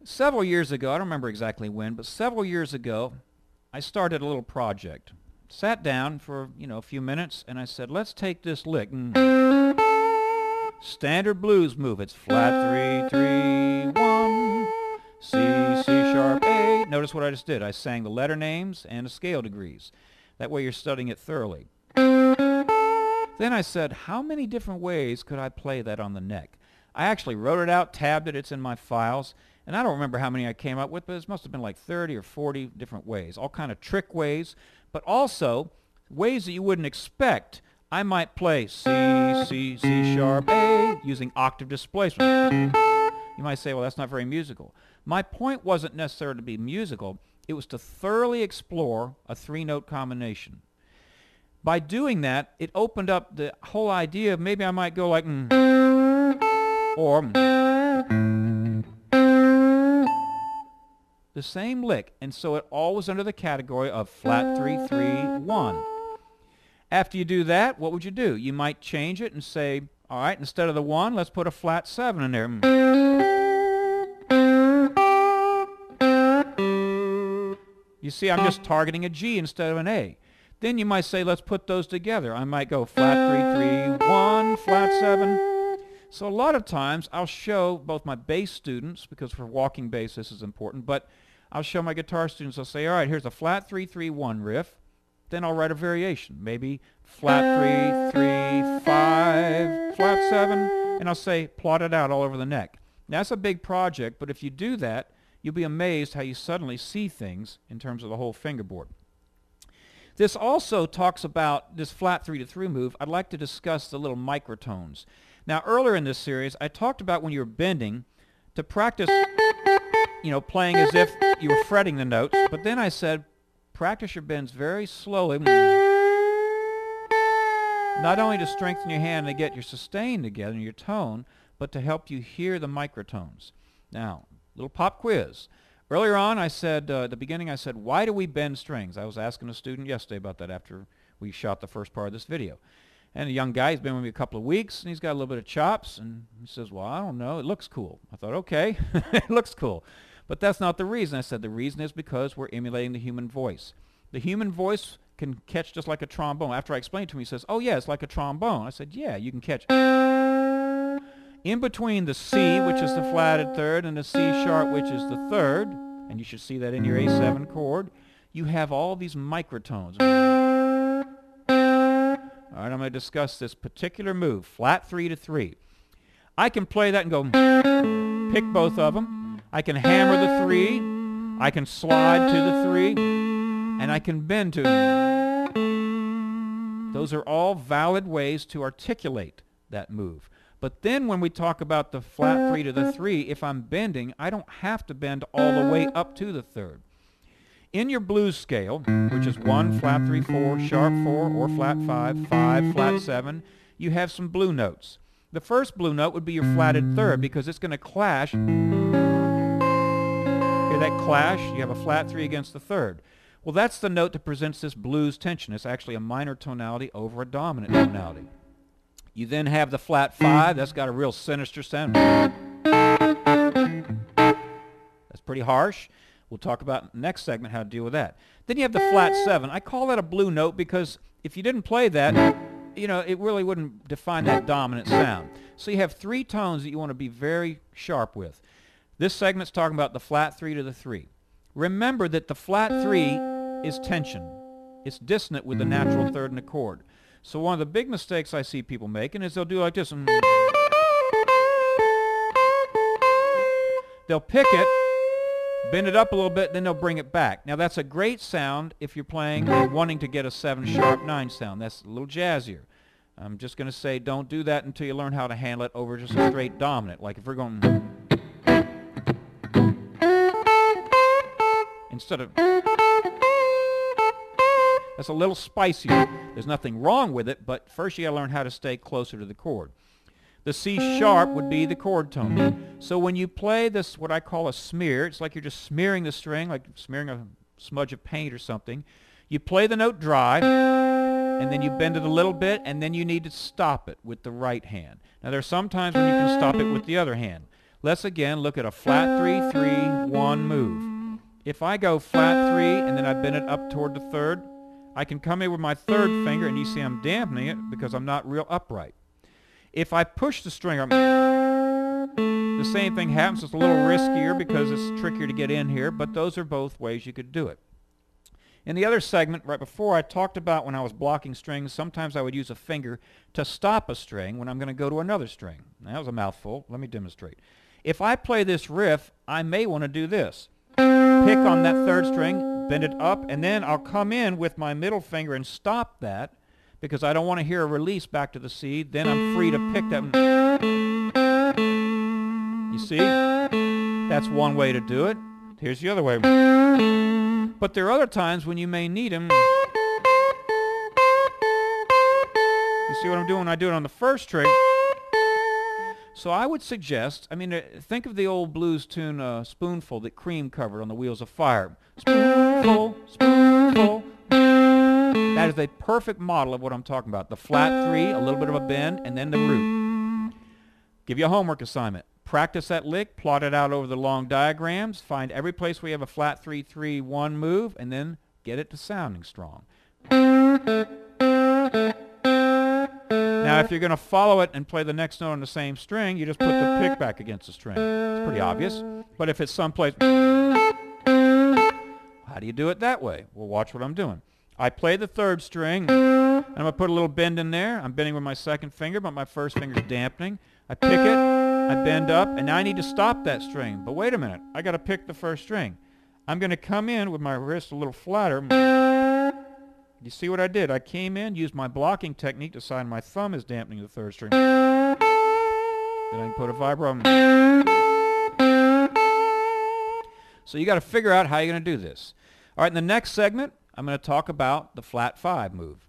Several years ago, I don't remember exactly when, but several years ago, I started a little project. Sat down for, a few minutes, and I said, let's take this lick. Standard blues move. It's flat 3, 3, 1, C, C sharp, A. Notice what I just did. I sang the letter names and the scale degrees. That way you're studying it thoroughly. Then I said, how many different ways could I play that on the neck? I actually wrote it out, tabbed it, it's in my files, and I don't remember how many I came up with, but it must have been like 30 or 40 different ways, all kind of trick ways, but also ways that you wouldn't expect. I might play C, C, C sharp, A, using octave displacement. You might say, well, that's not very musical. My point wasn't necessarily to be musical, it was to thoroughly explore a three-note combination. By doing that, it opened up the whole idea of maybe I might go like or the same lick, and so it all was under the category of flat 3, 3, 1. After you do that, what would you do? You might change it and say, all right, instead of the 1, let's put a flat 7 in there. You see, I'm just targeting a G instead of an A. Then you might say, let's put those together. I might go flat 3, 3, 1, flat 7. So a lot of times I'll show both my bass students, because for walking bass this is important, but I'll show my guitar students, I'll say, all right, here's a flat 3, 3, 1 riff. Then I'll write a variation, maybe flat 3, 3, 5, flat 7, and I'll say, plot it out all over the neck. Now, that's a big project, but if you do that, you'll be amazed how you suddenly see things in terms of the whole fingerboard. This also talks about this flat 3 to 3 move. I'd like to discuss the little microtones. Now, earlier in this series, I talked about when you're bending to practice, playing as if you were fretting the notes, but then I said, practice your bends very slowly, not only to strengthen your hand and get your sustain together and your tone, but to help you hear the microtones. Now, little pop quiz. Earlier on, I said, at the beginning, I said, why do we bend strings? I was asking a student yesterday about that after we shot the first part of this video. And a young guy, he's been with me a couple of weeks, and he's got a little bit of chops, and he says, well, I don't know, it looks cool. I thought, okay, it looks cool. But that's not the reason. I said the reason is because we're emulating the human voice. The human voice can catch just like a trombone. After I explained to him, he says, oh, yeah, it's like a trombone. I said, yeah, you can catch in between the C, which is the flatted third, and the C sharp, which is the third, and you should see that in your A7 chord, you have all these microtones. All right, I'm going to discuss this particular move, flat 3 to 3. I can play that and go, pick both of them. I can hammer the 3. I can slide to the 3. And I can bend to. Those are all valid ways to articulate that move. But then when we talk about the flat 3 to the 3, if I'm bending, I don't have to bend all the way up to the third. In your blues scale, which is 1, flat 3, 4, sharp 4, or flat 5, 5, flat 7, you have some blue notes. The first blue note would be your flatted third because it's going to clash. Hear that clash? You have a flat 3 against the third. Well, that's the note that presents this blues tension. It's actually a minor tonality over a dominant tonality. You then have the flat 5. That's got a real sinister sound. That's pretty harsh. We'll talk about in the next segment how to deal with that. Then you have the flat 7. I call that a blue note because if you didn't play that, it really wouldn't define that dominant sound. So you have 3 tones that you want to be very sharp with. This segment's talking about the flat 3 to the 3. Remember that the flat 3 is tension. It's dissonant with the natural third in the chord. So one of the big mistakes I see people making is they'll do like this. They'll pick it, bend it up a little bit, then they'll bring it back. Now that's a great sound if you're playing and wanting to get a 7 sharp 9 sound. That's a little jazzier. I'm just going to say don't do that until you learn how to handle it over just a straight dominant. Like if we're going instead of, that's a little spicier. There's nothing wrong with it, but first you got to learn how to stay closer to the chord. The C sharp would be the chord tone. So when you play this, what I call a smear, it's like you're just smearing the string, like smearing a smudge of paint or something. You play the note dry, and then you bend it a little bit, and then you need to stop it with the right hand. Now there are some times when you can stop it with the other hand. Let's again look at a flat 3, 3, 1 move. If I go flat 3 and then I bend it up toward the third, I can come in with my third finger, and you see I'm dampening it because I'm not real upright. If I push the string, the same thing happens. It's a little riskier because it's trickier to get in here, but those are both ways you could do it. In the other segment, right before, I talked about when I was blocking strings, sometimes I would use a finger to stop a string when I'm going to go to another string. Now, that was a mouthful. Let me demonstrate. If I play this riff, I may want to do this. Pick on that third string, bend it up, and then I'll come in with my middle finger and stop that because I don't want to hear a release back to the C. Then I'm free to pick that. You see? That's one way to do it. Here's the other way. But there are other times when you may need them. You see what I'm doing when I do it on the first string? So I would suggest, think of the old blues tune Spoonful that Cream covered on the Wheels of Fire. Spoonful, spoonful. That is a perfect model of what I'm talking about. The flat 3, a little bit of a bend, and then the root. Give you a homework assignment. Practice that lick, plot it out over the long diagrams, find every place where you have a flat 3, 3, 1 move, and then get it to sounding strong. Now, if you're going to follow it and play the next note on the same string, you just put the pick back against the string. It's pretty obvious. But if it's someplace, how do you do it that way? Well, watch what I'm doing. I play the third string, and I'm going to put a little bend in there. I'm bending with my second finger, but my first finger's dampening. I pick it, I bend up, and now I need to stop that string. But wait a minute, I got to pick the first string. I'm going to come in with my wrist a little flatter. You see what I did? I came in, used my blocking technique to decide my thumb is dampening the third string. Then I can put a vibro. So you got to figure out how you're going to do this. All right, in the next segment, I'm going to talk about the flat 5 move.